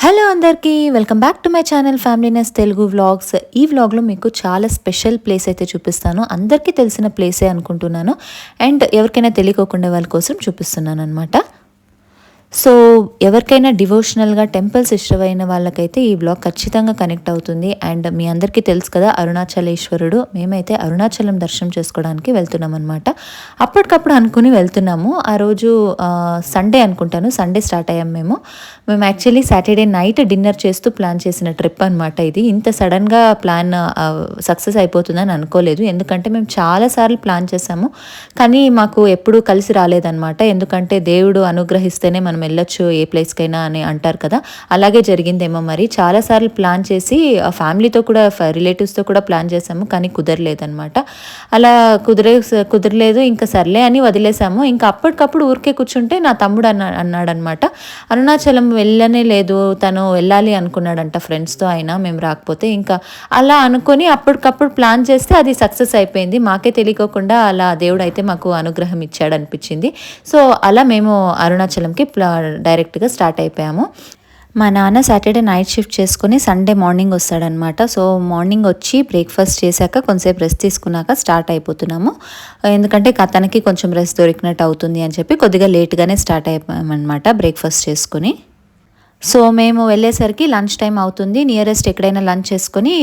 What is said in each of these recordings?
Hello అందరికీ welcome back to my channel ఫ్యామిలీనెస్ Telugu vlogs. ఈ వ్లాగ్లో మీకు చాలా స్పెషల్ ప్లేస్ అయితే చూపిస్తాను. అందరికీ తెలిసిన ప్లేసే అనుకుంటున్నాను అండ్ ఎవరికైనా తెలియకోకుండా వాళ్ళ కోసం చూపిస్తున్నాను అనమాట. సో ఎవరికైనా డివోషనల్గా టెంపుల్స్ ఇష్టమైన వాళ్ళకైతే ఈ బ్లాగ్ ఖచ్చితంగా కనెక్ట్ అవుతుంది. అండ్ మీ అందరికీ తెలుసు కదా అరుణాచలేశ్వరుడు. మేమైతే అరుణాచలం దర్శనం చేసుకోవడానికి వెళ్తున్నాం అనమాట. అప్పటికప్పుడు అనుకుని వెళ్తున్నాము. ఆ రోజు సండే అనుకుంటాను, సండే స్టార్ట్ అయ్యాం మేము యాక్చువల్లీ సాటర్డే నైట్ డిన్నర్ చేస్తూ ప్లాన్ చేసిన ట్రిప్ అనమాట ఇది. ఇంత సడన్గా ప్లాన్ సక్సెస్ అయిపోతుందని అనుకోలేదు. ఎందుకంటే మేము చాలాసార్లు ప్లాన్ చేసాము కానీ మాకు ఎప్పుడూ కలిసి రాలేదన్నమాట. ఎందుకంటే దేవుడు అనుగ్రహిస్తేనే మనం వెళ్ళొచ్చు ఏ ప్లేస్కైనా అని అంటారు కదా, అలాగే జరిగిందేమో. మరి చాలాసార్లు ప్లాన్ చేసి ఫ్యామిలీతో కూడా రిలేటివ్స్తో కూడా ప్లాన్ చేసాము కానీ కుదరలేదన్నమాట. అలా కుదరలేదు, ఇంకా సర్లే అని వదిలేసాము. ఇంకా అప్పటికప్పుడు ఊరికే కూర్చుంటే నా తమ్ముడు అన్నాడనమాట, అరుణాచలం వెళ్ళనే లేదు, తను వెళ్ళాలి అనుకున్నాడంట ఫ్రెండ్స్తో అయినా మేము రాకపోతే. ఇంకా అలా అనుకొని అప్పటికప్పుడు ప్లాన్ చేస్తే అది సక్సెస్ అయిపోయింది. మాకే తెలియకోకుండా అలా దేవుడు అయితే మాకు అనుగ్రహం ఇచ్చాడు అనిపించింది. సో అలా మేము అరుణాచలంకి డైరెక్ట్గా స్టార్ట్ అయిపోయాము. మా నాన్న సాటర్డే నైట్ షిఫ్ట్ చేసుకుని సండే మార్నింగ్ వస్తాడనమాట. సో మార్నింగ్ వచ్చి బ్రేక్ఫాస్ట్ చేశాక కొంచెంసేపు రెస్ట్ తీసుకున్నాక స్టార్ట్ అయిపోతున్నాము. ఎందుకంటే తనకి కొంచెం రెస్ట్ దొరికినట్టు అవుతుంది అని చెప్పి కొద్దిగా లేట్గానే స్టార్ట్ అయిపోయామన్నమాట బ్రేక్ఫాస్ట్ చేసుకుని. సో మేము వెళ్ళేసరికి లంచ్ టైం అవుతుంది. నియరెస్ట్ ఎక్కడైనా లంచ్ చేసుకొని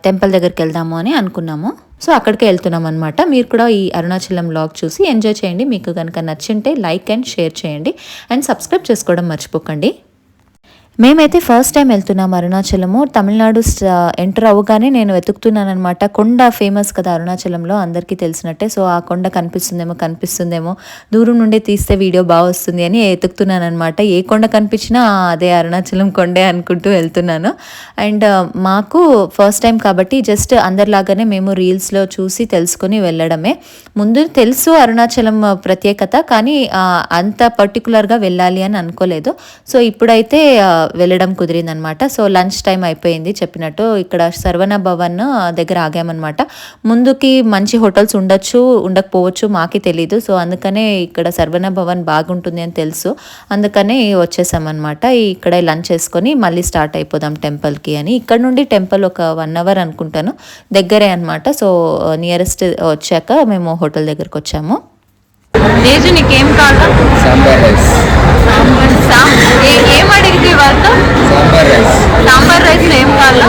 టెంపుల్ దగ్గరికి వెళ్దాము అని అనుకున్నాము. సో అక్కడికి వెళ్తున్నాం అనమాట. మీరు కూడా ఈ అరుణాచలం వ్లాగ్ చూసి ఎంజాయ్ చేయండి. మీకు కనుక నచ్చింటే లైక్ అండ్ షేర్ చేయండి అండ్ సబ్స్క్రైబ్ చేసుకోవడం మర్చిపోకండి. మేమైతే ఫస్ట్ టైం వెళ్తున్నాం అరుణాచలము. తమిళనాడు ఎంటర్ అవ్వగానే నేను వెతుకుతున్నాను అనమాట. కొండ ఫేమస్ కదా అరుణాచలంలో, అందరికీ తెలిసినట్టే. సో ఆ కొండ కనిపిస్తుందేమో దూరం నుండి తీస్తే వీడియో బాగా వస్తుంది అని వెతుకుతున్నాను అనమాట. ఏ కొండ కనిపించినా అదే అరుణాచలం కొండే అనుకుంటూ వెళ్తున్నాను. అండ్ మాకు ఫస్ట్ టైం కాబట్టి జస్ట్ అందరిలాగానే మేము రీల్స్లో చూసి తెలుసుకొని వెళ్ళడమే. ముందు తెలుసు అరుణాచలం ప్రత్యేకత, కానీ అంత పర్టికులర్గా వెళ్ళాలి అని అనుకోలేదు. సో ఇప్పుడైతే వెళ్ళడం కుదిరిందనమాట. సో లంచ్ టైం అయిపోయింది చెప్పినట్టు. ఇక్కడ సర్వణ భవన్ దగ్గర ఆగామన్నమాట. ముందుకి మంచి హోటల్స్ ఉండొచ్చు ఉండకపోవచ్చు, మాకే తెలీదు. సో అందుకనే ఇక్కడ సర్వణ భవన్ బాగుంటుంది అని తెలుసు, అందుకనే వచ్చేసామన్నమాట. ఇక్కడ లంచ్ చేసుకొని మళ్ళీ స్టార్ట్ అయిపోదాం టెంపుల్కి అని. ఇక్కడ నుండి టెంపుల్ ఒక 1 అవర్ అనుకుంటాను, దగ్గరే అనమాట. సో నియరెస్ట్ వచ్చాక మేము హోటల్ దగ్గరకు వచ్చాము. తేజు నీకేం కావాలా? సాంబార్ రైస్. ఏం అడిగితే వాళ్ళతో? సాంబార్ రైస్. సాంబార్ రైస్ ఏం కావాలా?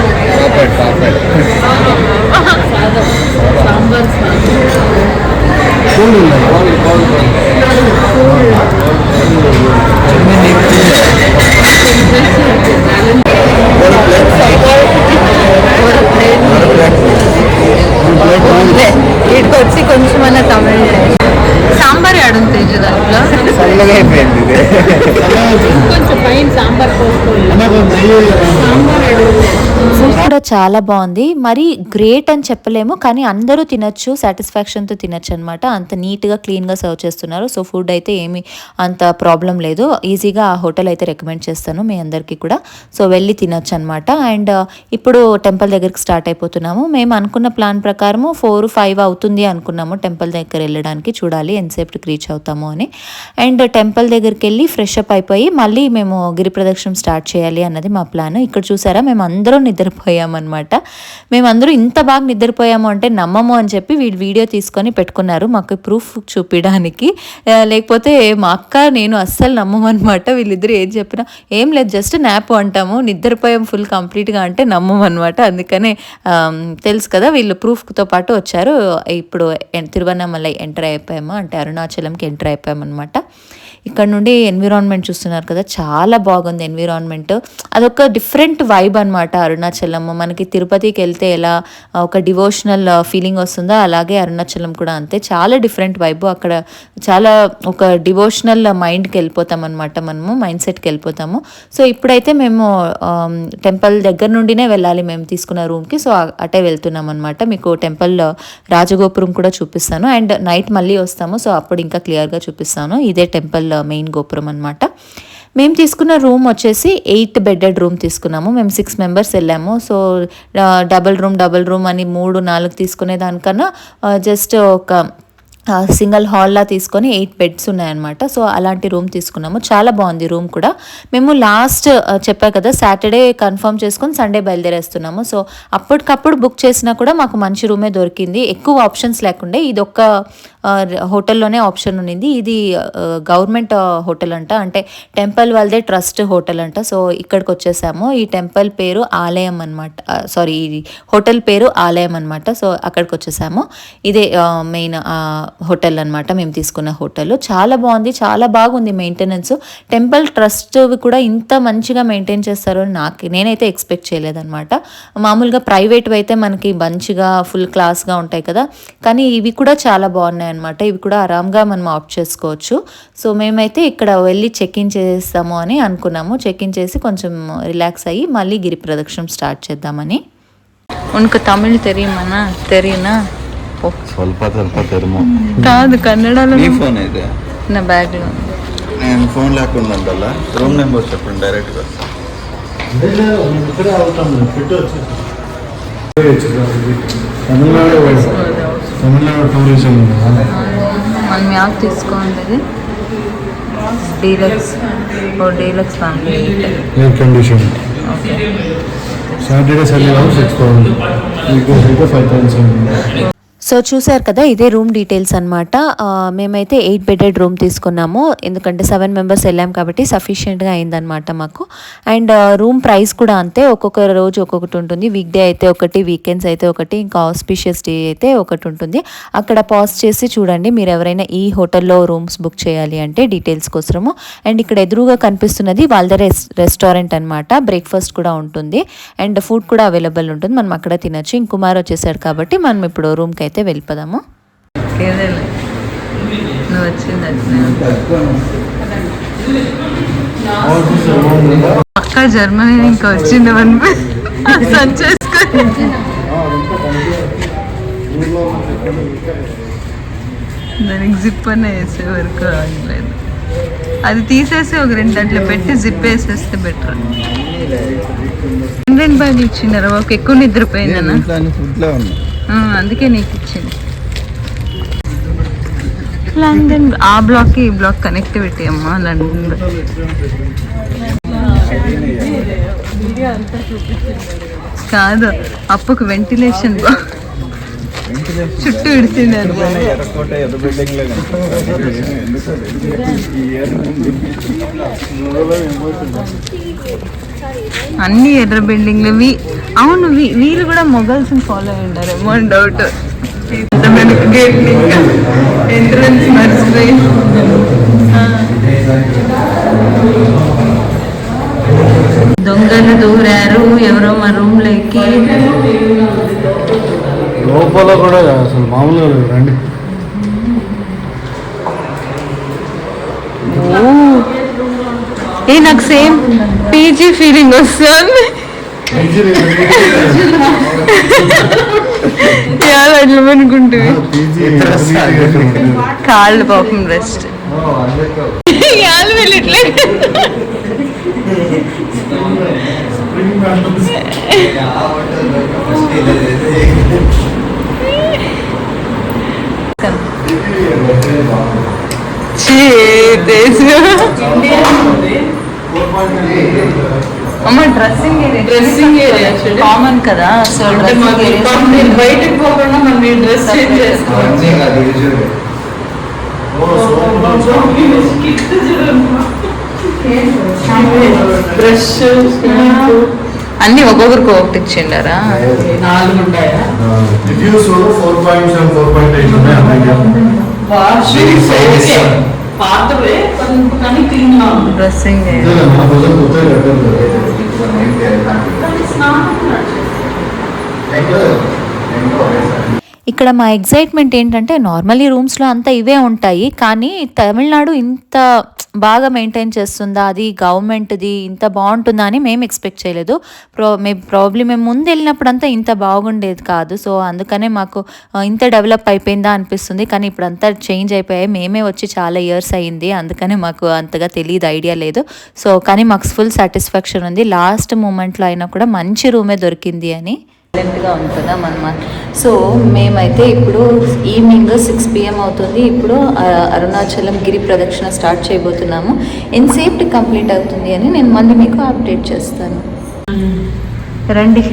ఇటుకు వచ్చి కొంచెం తమిళ సాంబార్ ఆడుంది తేజు దాంట్లో కొంచెం పైన సాంబార్ ఫుడ్ కూడా చాలా బాగుంది. మరి గ్రేట్ అని చెప్పలేము కానీ అందరూ తినచ్చు, సాటిస్ఫాక్షన్తో తినచ్చు అనమాట. అంత నీట్గా క్లీన్గా సర్వ్ చేస్తున్నారు. సో ఫుడ్ అయితే ఏమి అంత ప్రాబ్లం లేదు. ఈజీగా ఆ హోటల్ అయితే రికమెండ్ చేస్తాను మీ అందరికీ కూడా. సో వెళ్ళి తినచ్చు అనమాట. అండ్ ఇప్పుడు టెంపుల్ దగ్గరికి స్టార్ట్ అయిపోతున్నాము. మేము అనుకున్న ప్లాన్ ప్రకారము 4-5 అవుతుంది అనుకున్నాము టెంపుల్ దగ్గర వెళ్ళడానికి. చూడాలి ఎంతసేపటికి రీచ్ అవుతాము అని. అండ్ టెంపుల్ దగ్గరికి వెళ్ళి ఫ్రెష్ అప్ అయిపోయి మళ్ళీ మేము గిరి ప్రదక్షిణం స్టార్ట్ చేయాలి అన్నది మా ప్లాన్. ఇక్కడ చూసారా మేము అందరం నిద్రపోయామన్నమాట. మేమందరూ ఇంత బాగా నిద్రపోయాము అంటే నమ్మము అని చెప్పి వీడియో తీసుకొని పెట్టుకున్నారు మాకు ప్రూఫ్ చూపించడానికి. లేకపోతే మా అక్క నేను అస్సలు నమ్మమన్నమాట. వీళ్ళిద్దరు ఏం చెప్పినా ఏం లేదు జస్ట్ నాప్ అంటాము, నిద్రపోయాం ఫుల్ కంప్లీట్గా అంటే నమ్మమన్నమాట. అందుకనే తెలుసు కదా వీళ్ళు ప్రూఫ్తో పాటు వచ్చారు. ఇప్పుడు తిరువన్నామలై ఎంటర్ అయిపోయాము, అంటే అరుణాచలంకి ఎంటర్ అయిపోయామన్నమాట. ఇక్కడ నుండి ఎన్విరాన్మెంట్ చూస్తున్నారు కదా, చాలా బాగుంది ఎన్విరాన్మెంట్. అదొక డిఫరెంట్ వైబ్ అనమాట అరుణాచలం. మనకి తిరుపతికి వెళ్తే ఎలా ఒక డివోషనల్ ఫీలింగ్ వస్తుందో అలాగే అరుణాచలం కూడా అంతే. చాలా డిఫరెంట్ వైబ్. అక్కడ చాలా ఒక డివోషనల్ మైండ్కి వెళ్ళిపోతాం అనమాట, మనము మైండ్ సెట్కి వెళ్ళిపోతాము. సో ఇప్పుడైతే మేము టెంపుల్ దగ్గర నుండినే వెళ్ళాలి మేము తీసుకున్న రూమ్కి. సో అటే వెళ్తున్నాం అనమాట. మీకు టెంపుల్ రాజగోపురం కూడా చూపిస్తాను అండ్ నైట్ మళ్ళీ వస్తాము. సో అప్పుడు ఇంకా క్లియర్గా చూపిస్తాను. ఇదే టెంపుల్ మెయిన్ గోపురం అనమాట. మేము తీసుకున్న రూమ్ వచ్చేసి 8 బెడెడ్ రూమ్ తీసుకున్నాము. మేము 6 మెంబర్స్ వెళ్ళాము. సో డబల్ రూమ్ అని 3-4 తీసుకునే దానికన్నా జస్ట్ ఒక సింగిల్ హాల్లా తీసుకొని 8 బెడ్స్ ఉన్నాయన్నమాట. సో అలాంటి రూమ్ తీసుకున్నాము. చాలా బాగుంది రూమ్ కూడా. మేము లాస్ట్ చెప్పా కదా సాటర్డే కన్ఫర్మ్ చేసుకొని సండే బయలుదేరేస్తున్నాము. సో అప్పటికప్పుడు బుక్ చేసినా కూడా మాకు మంచి రూమే దొరికింది. ఎక్కువ ఆప్షన్స్ లేకుండే ఇదొక్క హోటల్లోనే ఆప్షన్ ఉన్నింది. ఇది గవర్నమెంట్ హోటల్ అంట, అంటే టెంపుల్ వాళ్ళదే ట్రస్ట్ హోటల్ అంట. సో ఇక్కడికి వచ్చేసాము. ఈ టెంపుల్ పేరు ఆలయం అనమాట, సారీ ఈ హోటల్ పేరు ఆలయం అనమాట. సో అక్కడికి వచ్చేసాము. ఇదే మెయిన్ హోటల్ అనమాట మేము తీసుకున్న హోటల్. చాలా బాగుంది, చాలా బాగుంది మెయింటెనెన్స్. టెంపుల్ ట్రస్ట్ కూడా ఇంత మంచిగా మెయింటైన్ చేస్తారో నేనైతే ఎక్స్పెక్ట్ చేయలేదన్నమాట. మామూలుగా ప్రైవేట్ అయితే మనకి మంచిగా ఫుల్ క్లాస్గా ఉంటాయి కదా, కానీ ఇవి కూడా చాలా బాగున్నాయి అనమాట. ఇవి కూడా ఆరామ్గా మనం ఆప్ట్ చేసుకోవచ్చు. సో మేమైతే ఇక్కడ వెళ్ళి చెక్ ఇన్ చేస్తాము అని అనుకున్నాము. చెక్ ఇన్ చేసి కొంచెం రిలాక్స్ అయ్యి మళ్ళీ గిరి ప్రదక్షిణం స్టార్ట్ చేద్దామని. ఉనకు తమిళ్ తెరియనా ಸ್ವಲ್ಪ ತೆರಮು కాదు కన్నడలో. నీ ఫోన్ అయితే నా బ్యాగ్లో నేను ఫోన్ లేకుండా ఉండాల. రూమ్ నెంబర్ చెప్పండి డైరెక్ట్గా. తమిళనాడు టూరిజం మనం యాప్ తీసుకోండి. Deluxe family air condition okay. Saturday Sunday 6,000 మీకు 5,000. సో చూసారు కదా, ఇదే రూమ్ డీటెయిల్స్ అనమాట. మేమైతే 8 బెడెడ్ రూమ్ తీసుకున్నాము, ఎందుకంటే 7 మెంబర్స్ వెళ్ళాం కాబట్టి సఫిషియెంట్గా అయిందనమాట మాకు. అండ్ రూమ్ ప్రైస్ కూడా అంతే, ఒక్కొక్క రోజు ఒక్కొక్కటి ఉంటుంది. వీక్ డే అయితే ఒకటి, వీకెండ్స్ అయితే ఒకటి, ఇంకా ఆస్పిషియస్ డే అయితే ఒకటి ఉంటుంది. అక్కడ పాజ్ చేసి చూడండి మీరు ఎవరైనా ఈ హోటల్లో రూమ్స్ బుక్ చేయాలి అంటే డీటెయిల్స్ కోసము. అండ్ ఇక్కడ ఎదురుగా కనిపిస్తున్నది వాళ్ళ రెస్టారెంట్ అనమాట. బ్రేక్ఫాస్ట్ కూడా ఉంటుంది అండ్ ఫుడ్ కూడా అవైలబుల్ ఉంటుంది, మనం అక్కడ తినచ్చు. ఇంకుమార్ వచ్చేసాడు కాబట్టి మనం ఇప్పుడు రూమ్కి అయితే వెళ్ళిపోదాము. పక్కా జర్మనీ ఇంకా వచ్చింది దానికి జిప్ అనే వేసే వరకు రాగలేదు. అది తీసేసి ఒక 2 అట్లా పెట్టి జిప్ వేసేస్తే బెటర్. 2 బ్యాగులు ఇచ్చిండారు, ఒక ఎక్కువ నిద్రపోయిందన్న, అందుకే నీకు ఇచ్చింది. లండన్ ఆ బ్లాక్కి ఈ బ్లాక్ కనెక్టివిటీ అమ్మా లండన్లో. కాదు అప్పుకు వెంటిలేషన్ చుట్టూ ఇడిచిండారు. అన్ని ఎర్ర బిల్డింగ్లు. అవును వీళ్ళు కూడా మొఘల్స్ ఫాలో అయ్యి ఉంటారు ఏమో అని డౌట్. ఎంట్రన్స్ మర్చిపోయి దొంగలు దూరారు ఎవరో మా రూమ్ లోకి. లోపల కూడా అసలు మామూలుగా లేదు. రండి. నాకు సేమ్ పీజీ ఫీలింగ్ వస్తుంది. అనుకుంటే కాళ్ళు పాపం రెస్ట్ వెళ్ళట్లే. అమ్మ డ్రెస్సింగ్ ఏరియా కామన్ కదా. సో బయటకు పోకుండా మనం డ్రెస్ చేంజ్ చేసుకోవచ్చు. బ్రష్ అన్ని ఒక్కొక్కరికి ఒకటి ఇచ్చిండారా? 4 ఉంటాయా? డ్రెస్సింగ్ ఇక్కడ మా ఎగ్జైట్మెంట్ ఏంటంటే నార్మల్లీ రూమ్స్లో అంతా ఇవే ఉంటాయి, కానీ తమిళనాడు ఇంత బాగా మెయింటైన్ చేస్తుందా, అది గవర్నమెంట్ది, ఇంత బాగుంటుందా అని మేము ఎక్స్పెక్ట్ చేయలేదు. ప్రాబ్లీ మేము ముందు వెళ్ళినప్పుడు అంతా ఇంత బాగుండేది కాదు. సో అందుకనే మాకు ఇంత డెవలప్ అయిపోయిందా అనిపిస్తుంది. కానీ ఇప్పుడు అంతా చేంజ్ అయిపోయాయి. మేమే వచ్చి చాలా ఇయర్స్ అయ్యింది, అందుకనే మాకు అంతగా తెలియదు, ఐడియా లేదు. సో కానీ మాకు ఫుల్ సాటిస్ఫాక్షన్ ఉంది. లాస్ట్ మూమెంట్లో అయినా కూడా మంచి రూమే దొరికింది అని. సైలెంట్గా ఉంది కదా మన. సో మేమైతే ఇప్పుడు ఈవినింగ్ 6 PM అవుతుంది. ఇప్పుడు అరుణాచలం గిరి ప్రదక్షిణ స్టార్ట్ చేయబోతున్నాము. ఎంతసేపు కంప్లీట్ అవుతుంది అని నేను మళ్ళీ మీకు అప్డేట్ చేస్తాను. రండి.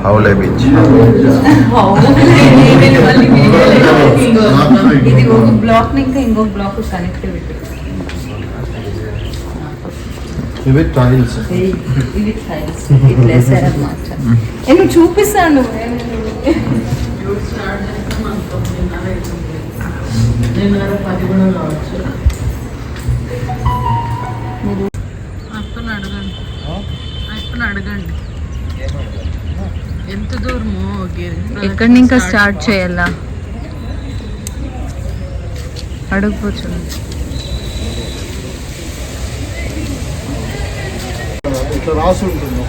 హౌలే బీచ్. ఇది ఒక బ్లాక్ ఇంకా ఇంకొక బ్లాక్ కనెక్టివిటీ. ఇవి టైల్స్. ఇవి టైల్స్ ఇట్లా వేసారన్నమాట. నేను చూపిస్తాను. అడగండి ఎంత దూరమో ఎక్కడి ఇంకా స్టార్ట్ చేయాలా అడగపోచ్చు. ఇట్లా రాసి ఉంటుంది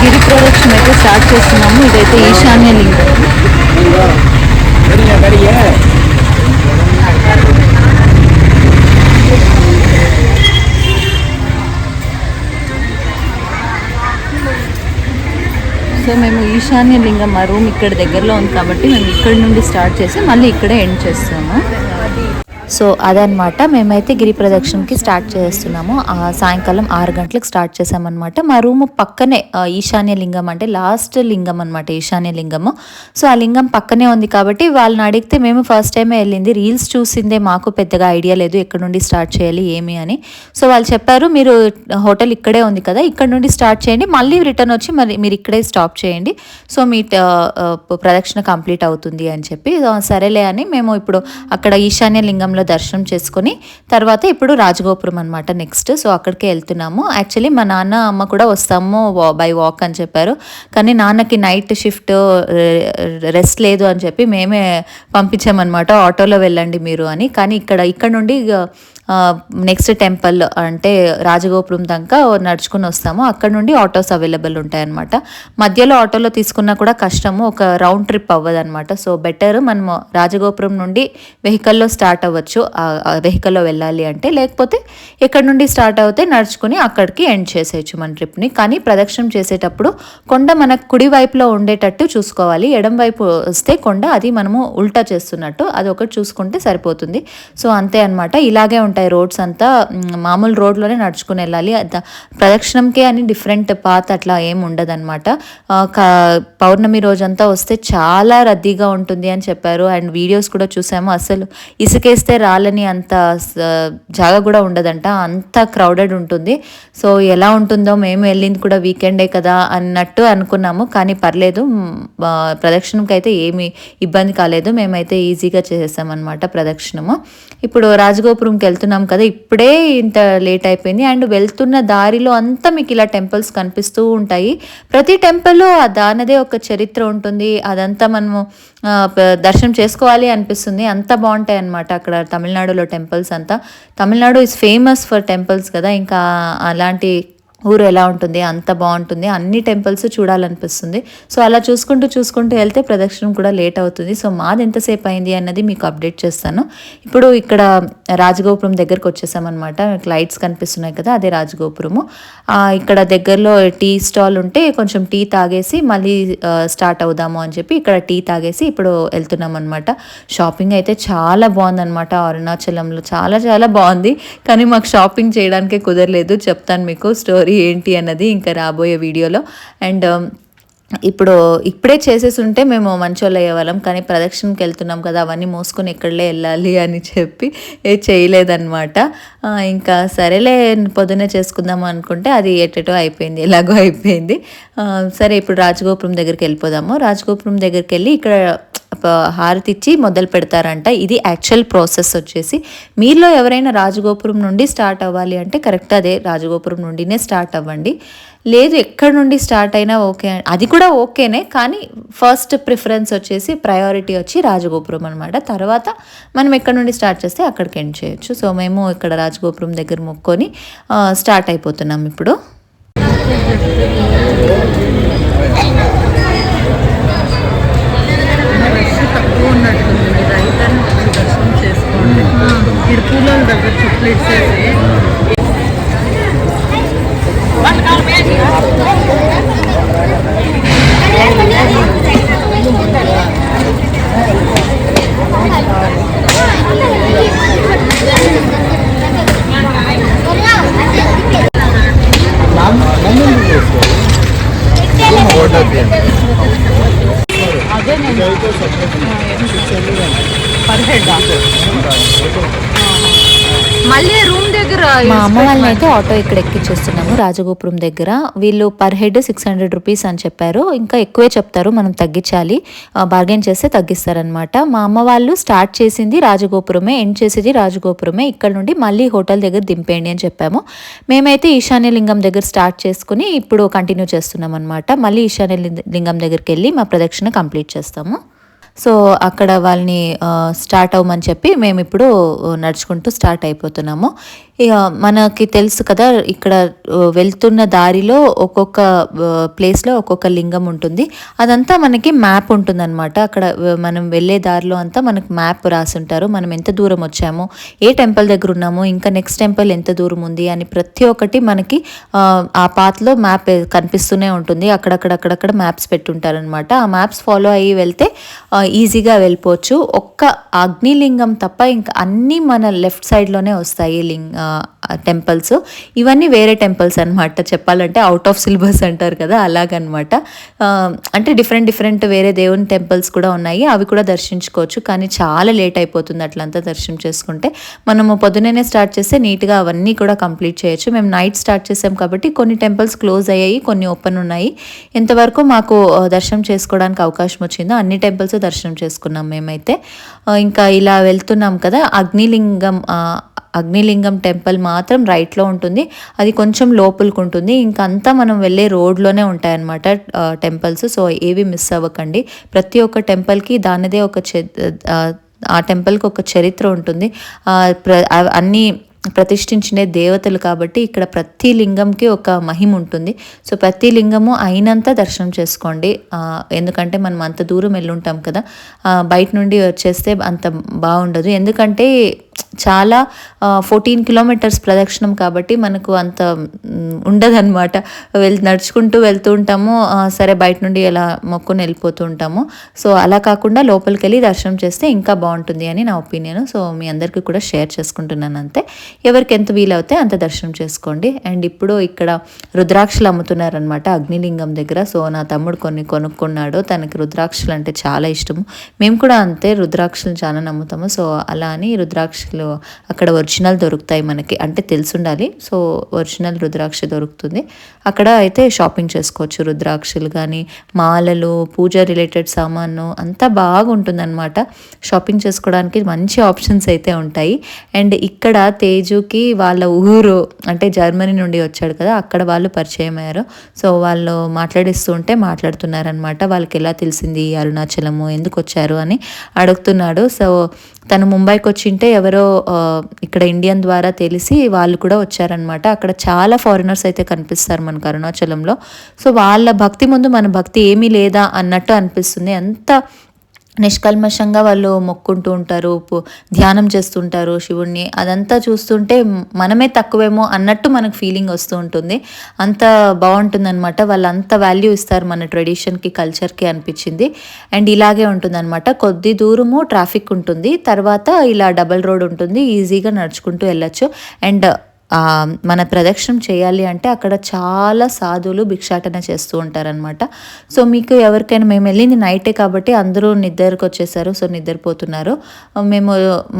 గిరి ప్రదక్షిణ అయితే స్టార్ట్ చేస్తున్నాము. ఇదైతే ఈశాన్య లింగం. సో మేము ఈశాన్య లింగం మా రూమ్ ఇక్కడ దగ్గరలో ఉంది కాబట్టి మేము ఇక్కడ నుండి స్టార్ట్ చేసి మళ్ళీ ఇక్కడే ఎండ్ చేస్తాము. సో అదనమాట, మేమైతే గిరి ప్రదక్షిణకి స్టార్ట్ చేస్తున్నాము. సాయంకాలం 6 గంటలకు స్టార్ట్ చేసామన్నమాట. మా రూమ్ పక్కనే ఈశాన్య లింగం, అంటే లాస్ట్ లింగం అనమాట ఈశాన్య లింగము. సో ఆ లింగం పక్కనే ఉంది కాబట్టి వాళ్ళని అడిగితే మేము ఫస్ట్ టైమే వెళ్ళింది, రీల్స్ చూసిందే, మాకు పెద్దగా ఐడియా లేదు ఎక్కడ నుండి స్టార్ట్ చేయాలి ఏమి అని. సో వాళ్ళు చెప్పారు మీరు హోటల్ ఇక్కడే ఉంది కదా, ఇక్కడ నుండి స్టార్ట్ చేయండి, మళ్ళీ రిటర్న్ వచ్చి మరి మీరు ఇక్కడే స్టాప్ చేయండి, సో మీ ప్రదక్షిణ కంప్లీట్ అవుతుంది అని చెప్పి సరేలే అని మేము ఇప్పుడు అక్కడ ఈశాన్య లింగంలో దర్శనం చేసుకొని తర్వాత ఇప్పుడు రాజగోపురం అనమాట నెక్స్ట్. సో అక్కడికే వెళ్తున్నాము. యాక్చువల్లీ మా నాన్న అమ్మ కూడా వస్తాము బై వాక్ అని చెప్పారు, కానీ నాన్నకి నైట్ షిఫ్ట్ రెస్ట్ లేదు అని చెప్పి మేమే పంపించామన్నమాట, ఆటోలో వెళ్ళండి మీరు అని. కానీ ఇక్కడ నుండి నెక్స్ట్ టెంపుల్ అంటే రాజగోపురం దాకా నడుచుకుని వస్తాము. అక్కడ నుండి ఆటోస్ అవైలబుల్ ఉంటాయన్నమాట. మధ్యలో ఆటోలో తీసుకున్నా కూడా కష్టము, ఒక రౌండ్ ట్రిప్ అవ్వదు అనమాట. సో బెటర్ మనము రాజగోపురం నుండి వెహికల్లో స్టార్ట్ అవ్వచ్చు, వెహికల్లో వెళ్ళాలి అంటే. లేకపోతే ఎక్కడ నుండి స్టార్ట్ అవుతే నడుచుకుని అక్కడికి ఎండ్ చేసేయచ్చు మన ట్రిప్ని. కానీ ప్రదక్షిణం చేసేటప్పుడు కొండ మనకు కుడి వైపులో ఉండేటట్టు చూసుకోవాలి, ఎడం వైపు వస్తే కొండ అది మనము ఉల్టా చేస్తున్నట్టు, అది ఒకటి చూసుకుంటే సరిపోతుంది. సో అంతే అనమాట. ఇలాగే ఉంటాయి రోడ్స్ అంతా, మామూలు రోడ్లోనే నడుచుకుని వెళ్ళాలి. ప్రదక్షిణంకే అని డిఫరెంట్ పాత్ అట్లా ఏం ఉండదు అనమాట. పౌర్ణమి రోజంతా వస్తే చాలా రద్దీగా ఉంటుంది అని చెప్పారు. అండ్ వీడియోస్ కూడా చూసాము, అసలు ఇసుకేస్తే రాలని అంత జాగా కూడా ఉండదంట, అంత క్రౌడెడ్ ఉంటుంది. సో ఎలా ఉంటుందో, మేము వెళ్ళింది కూడా వీకెండే కదా అన్నట్టు అనుకున్నాము, కానీ పర్లేదు, ప్రదక్షిణంకి అయితే ఏమీ ఇబ్బంది కాలేదు, మేమైతే ఈజీగా చేసేసామన్నమాట ప్రదక్షిణము. ఇప్పుడు రాజగోపురంకి వెళ్తున్నాం కదా, ఇప్పుడే ఇంత లేట్ అయిపోయింది. అండ్ వెళ్తున్న దారిలో అంతా మీకు ఇలా టెంపుల్స్ కనిపిస్తూ ఉంటాయి. ప్రతి టెంపుల్ దానిదే ఒక చరిత్ర ఉంటుంది, అదంతా మనము దర్శనం చేసుకోవాలి అనిపిస్తుంది, అంత బాగుంటాయి అన్నమాట అక్కడ తమిళనాడులో టెంపుల్స్ అంతా. Tamil Nadu is famous for temples కదా, ఇంకా అలాంటి ఊరు ఎలా ఉంటుంది, అంత బాగుంటుంది, అన్ని టెంపుల్స్ చూడాలనిపిస్తుంది. సో అలా చూసుకుంటూ వెళ్తే ప్రదక్షిణం కూడా లేట్ అవుతుంది. సో మాది ఎంతసేపు అయింది అన్నది మీకు అప్డేట్ చేస్తాను. ఇప్పుడు ఇక్కడ రాజగోపురం దగ్గరకు వచ్చేసామన్నమాట. లైట్స్ కనిపిస్తున్నాయి కదా, అదే రాజగోపురము. ఇక్కడ దగ్గరలో టీ స్టాల్ ఉంటే కొంచెం టీ తాగేసి మళ్ళీ స్టార్ట్ అవుదాము అని చెప్పి ఇక్కడ టీ తాగేసి ఇప్పుడు వెళ్తున్నాం అనమాట. షాపింగ్ అయితే చాలా బాగుందన్నమాట అరుణాచలంలో, చాలా చాలా బాగుంది. కానీ మాకు షాపింగ్ చేయడానికే కుదరలేదు, చెప్తాను మీకు స్టోరీ ఏంటి అన్నది ఇంకా రాబోయే వీడియోలో. అండ్ ఇప్పుడే చేసేసి ఉంటే మేము మంచోళ్ళు అయ్యేవాళ్ళం, కానీ ప్రదక్షిణకి వెళ్తున్నాం కదా, అవన్నీ మోసుకొని ఎక్కడలే వెళ్ళాలి అని చెప్పి చేయలేదన్నమాట. ఇంకా సరేలే పొద్దున్నే చేసుకుందాము అనుకుంటే అది ఎటెటో అయిపోయింది, ఎలాగో అయిపోయింది. సరే ఇప్పుడు రాజగోపురం దగ్గరికి వెళ్ళిపోదాము. రాజగోపురం దగ్గరికి వెళ్ళి ఇక్కడ హారతి ఇచ్చి మొదలు పెడతారంట. ఇది యాక్చువల్ ప్రాసెస్ వచ్చేసి. మీలో ఎవరైనా రాజగోపురం నుండి స్టార్ట్ అవ్వాలి అంటే కరెక్ట్ అదే రాజగోపురం నుండినే స్టార్ట్ అవ్వండి. లేదు ఎక్కడి నుండి స్టార్ట్ అయినా ఓకే, అది కూడా ఓకేనే, కానీ ఫస్ట్ ప్రిఫరెన్స్ వచ్చేసి ప్రయారిటీ వచ్చి రాజగోపురం అనమాట. తర్వాత మనం ఎక్కడి నుండి స్టార్ట్ చేస్తే అక్కడికి ఎండ్ చేయొచ్చు. సో మేము ఇక్కడ రాజగోపురం దగ్గర మొక్కొని స్టార్ట్ అయిపోతున్నాం ఇప్పుడు. రష్ తక్కువ ఉన్నట్టుంది, రైట్ అని వచ్చి దర్శనం చేసుకోండి. ఇక్కడ పూల దగ్గర చెట్లు ఇచ్చేసి అదే నేను పర్ హెడ్ మళ్ళీ రూమ్ దగ్గర మా అమ్మ వాళ్ళని అయితే ఆటో ఇక్కడ ఎక్కించేస్తున్నాము రాజగోపురం దగ్గర. వీళ్ళు పర్ హెడ్ 600 రూపీస్ అని చెప్పారు. ఇంకా ఎక్కువే చెప్తారు, మనం తగ్గించాలి, బార్గెన్ చేస్తే తగ్గిస్తారనమాట. మా అమ్మ వాళ్ళు స్టార్ట్ చేసింది రాజగోపురమే, ఎండ్ చేసేది రాజగోపురమే. ఇక్కడ నుండి మళ్ళీ హోటల్ దగ్గర దింపేయండి అని చెప్పాము. మేమైతే ఈశాన్య లింగం దగ్గర స్టార్ట్ చేసుకుని ఇప్పుడు కంటిన్యూ చేస్తున్నాం అనమాట. మళ్ళీ ఈశాన్య లింగం దగ్గరికి వెళ్ళి మా ప్రదక్షిణ కంప్లీట్ చేస్తాము. సో అక్కడ వాళ్ళని స్టార్ట్ అవ్వమని చెప్పి మేము ఇప్పుడు నడుచుకుంటూ స్టార్ట్ అయిపోతున్నాము. ఇక మనకి తెలుసు కదా, ఇక్కడ వెళ్తున్న దారిలో ఒక్కొక్క ప్లేస్లో ఒక్కొక్క లింగం ఉంటుంది. అదంతా మనకి మ్యాప్ ఉంటుందన్నమాట. అక్కడ మనం వెళ్ళే దారిలో అంతా మనకి మ్యాప్ రాసి ఉంటారు. మనం ఎంత దూరం వచ్చాము, ఏ టెంపుల్ దగ్గర ఉన్నాము, ఇంకా నెక్స్ట్ టెంపుల్ ఎంత దూరం ఉంది అని ప్రతి ఒక్కటి మనకి ఆ పాత్లో మ్యాప్ కనిపిస్తూనే ఉంటుంది. అక్కడక్కడ మ్యాప్స్ పెట్టుంటారనమాట. ఆ మ్యాప్స్ ఫాలో అయ్యి వెళ్తే ఈజీగా వెళ్ళిపోవచ్చు. ఒక్క అగ్నిలింగం తప్ప ఇంకా అన్నీ మన లెఫ్ట్ సైడ్లోనే వస్తాయి టెంపుల్స్. ఇవన్నీ వేరే టెంపుల్స్ అనమాట. చెప్పాలంటే అవుట్ ఆఫ్ సిలబస్ అంటారు కదా, అలాగనమాట. అంటే డిఫరెంట్ వేరే దేవుని టెంపుల్స్ కూడా ఉన్నాయి, అవి కూడా దర్శించుకోవచ్చు. కానీ చాలా లేట్ అయిపోతుంది అట్లంతా దర్శనం చేసుకుంటే. మనము పొద్దున్నే స్టార్ట్ చేస్తే నీట్గా అవన్నీ కూడా కంప్లీట్ చేయొచ్చు. మేము నైట్ స్టార్ట్ చేసాం కాబట్టి కొన్ని టెంపుల్స్ క్లోజ్ అయ్యాయి, కొన్ని ఓపెన్ ఉన్నాయి. ఎంతవరకు మాకు దర్శనం చేసుకోవడానికి అవకాశం వచ్చిందో అన్ని టెంపుల్స్ దర్శనం చేసుకున్నాం మేమైతే. ఇంకా ఇలా వెళ్తున్నాం కదా, అగ్నిలింగం టెంపుల్ మాత్రం రైట్లో ఉంటుంది, అది కొంచెం లోపలికి ఉంటుంది. ఇంకా అంతా మనం వెళ్ళే రోడ్లోనే ఉంటాయన్నమాట టెంపుల్స్. సో ఏవి మిస్ అవ్వకండి. ప్రతి ఒక్క టెంపుల్కి దానిదే ఆ టెంపుల్కి ఒక చరిత్ర ఉంటుంది. అన్నీ ప్రతిష్ఠించిన దేవతలు కాబట్టి ఇక్కడ ప్రతి లింగంకి ఒక మహిమ ఉంటుంది. సో ప్రతి లింగము అయినంత దర్శనం చేసుకోండి. ఎందుకంటే మనం అంత దూరం వెళ్ళుంటాం కదా, బయట నుండి వచ్చేస్తే అంత బాగుండదు. ఎందుకంటే చాలా 14 కిలోమీటర్స్ ప్రదక్షిణం కాబట్టి మనకు అంత ఉండదన్నమాట. నడుచుకుంటూ వెళ్తూ ఉంటాము, సరే బయట నుండి ఎలా మొక్కుని వెళ్ళిపోతూ ఉంటాము. సో అలా కాకుండా లోపలికి వెళ్ళి దర్శనం చేస్తే ఇంకా బాగుంటుంది అని నా ఒపీనియన్. సో మీ అందరికీ కూడా షేర్ చేసుకుంటున్నాను అంతే. ఎవరికి ఎంత వీలవుతే అంత దర్శనం చేసుకోండి. అండ్ ఇప్పుడు ఇక్కడ రుద్రాక్షలు అమ్ముతున్నారనమాట అగ్నిలింగం దగ్గర. సో నా తమ్ముడు కొన్ని కొనుక్కున్నాడు, తనకి రుద్రాక్షలు అంటే చాలా ఇష్టము. మేము కూడా అంతే, రుద్రాక్షలు చాలా నమ్ముతాము. సో అలా అని రుద్రాక్షలు అక్కడ ఒరిజినల్ దొరుకుతాయి మనకి, అంటే తెలుసుండాలి. సో ఒరిజినల్ రుద్రాక్ష దొరుకుతుంది అక్కడ. అయితే షాపింగ్ చేసుకోవచ్చు. రుద్రాక్షలు కానీ మాలలు, పూజ రిలేటెడ్ సామాను అంతా బాగుంటుంది అనమాట. షాపింగ్ చేసుకోవడానికి మంచి ఆప్షన్స్ అయితే ఉంటాయి. అండ్ ఇక్కడ తేజుకి వాళ్ళ ఊరు అంటే జర్మనీ నుండి వచ్చాడు కదా, అక్కడ వాళ్ళు పరిచయం అయ్యారు. సో వాళ్ళు మాట్లాడిస్తూ ఉంటే మాట్లాడుతున్నారనమాట. వాళ్ళకి ఎలా తెలిసింది అరుణాచలము, ఎందుకు వచ్చారు అని అడుగుతున్నాడు. సో తను ముంబైకి వచ్చింటే ఎవరో ఇక్కడ ఇండియన్ ద్వారా తెలిసి వాళ్ళు కూడా వచ్చారనమాట. అక్కడ చాలా ఫారినర్స్ అయితే కనిపిస్తారు మనకు అరుణాచలంలో. సో వాళ్ళ భక్తి ముందు మన భక్తి ఏమీ లేదా అన్నట్టు అనిపిస్తుంది. అంత నిష్కల్మషంగా వాళ్ళు మొక్కుంటూ ఉంటారు, ధ్యానం చేస్తుంటారు శివుణ్ణి. అదంతా చూస్తుంటే మనమే తక్కువేమో అన్నట్టు మనకు ఫీలింగ్ వస్తూ ఉంటుంది. అంత బాగుంటుందన్నమాట. వాళ్ళు అంత వాల్యూ ఇస్తారు మన ట్రెడిషన్కి, కల్చర్కి అనిపించింది. అండ్ ఇలాగే ఉంటుందన్నమాట. కొద్ది దూరము ట్రాఫిక్ ఉంటుంది, తర్వాత ఇలా డబల్ రోడ్ ఉంటుంది, ఈజీగా నడుచుకుంటూ వెళ్ళచ్చు. అండ్ మన ప్రదక్షిణం చేయాలి అంటే అక్కడ చాలా సాధువులు భిక్షాటన చేస్తూ ఉంటారనమాట. సో మీకు ఎవరికైనా, మేము వెళ్ళింది నైటే కాబట్టి అందరూ నిద్రకు వచ్చేసారు, సో నిద్రపోతున్నారు. మేము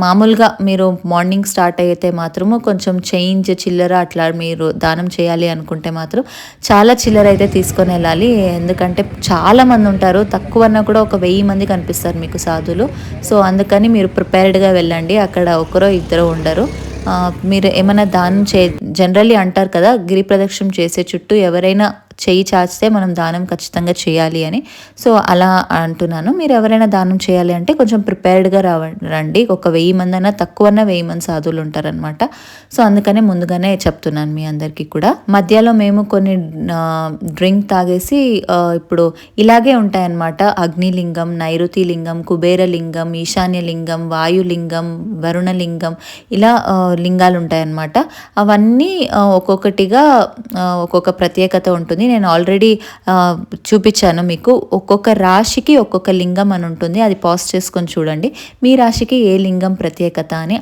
మామూలుగా మీరు మార్నింగ్ స్టార్ట్ అయితే మాత్రము కొంచెం చేంజ్ చిల్లర అట్లా మీరు దానం చేయాలి అనుకుంటే మాత్రం చాలా చిల్లర అయితే తీసుకొని వెళ్ళాలి. ఎందుకంటే చాలా మంది ఉంటారు, తక్కువన్నా కూడా ఒక 1000 మంది కనిపిస్తారు మీకు సాధువులు. సో అందుకని మీరు ప్రిపేర్డ్గా వెళ్ళండి. అక్కడ ఒకరో ఇద్దరు ఉండరు. మీరు ఏమైనా దానం జనరల్లీ అంటారు కదా, గిరి ప్రదక్షిణం చేసే చుట్టూ ఎవరైనా చెయ్యి చాచితే మనం దానం ఖచ్చితంగా చేయాలి అని. సో అలా అంటున్నాను. మీరు ఎవరైనా దానం చేయాలి అంటే కొంచెం ప్రిపేర్డ్గా రండి. ఒక 1000 మంది అయినా తక్కువన్నా 1000 మంది సాధువులు ఉంటారనమాట. సో అందుకనే ముందుగానే చెప్తున్నాను మీ అందరికీ కూడా. మధ్యలో మేము కొన్ని డ్రింక్ తాగేసి ఇప్పుడు ఇలాగే ఉంటాయన్నమాట. అగ్నిలింగం, నైరుతి లింగం, కుబేరలింగం, ఈశాన్యలింగం, వాయులింగం, వరుణలింగం, ఇలా లింగాలు ఉంటాయన్నమాట. అవన్నీ ఒక్కొక్కటిగా ఒక్కొక్క ప్రత్యేకత ఉంటుంది. నేను ఆల్రెడీ చూపించాను మీకు. ఒక్కొక్క రాశికి ఒక్కొక్క లింగం అని ఉంటుంది. అది పాజ్ చేసుకొని చూడండి. మీ రాశికి ఏ లింగం ప్రత్యేకత అని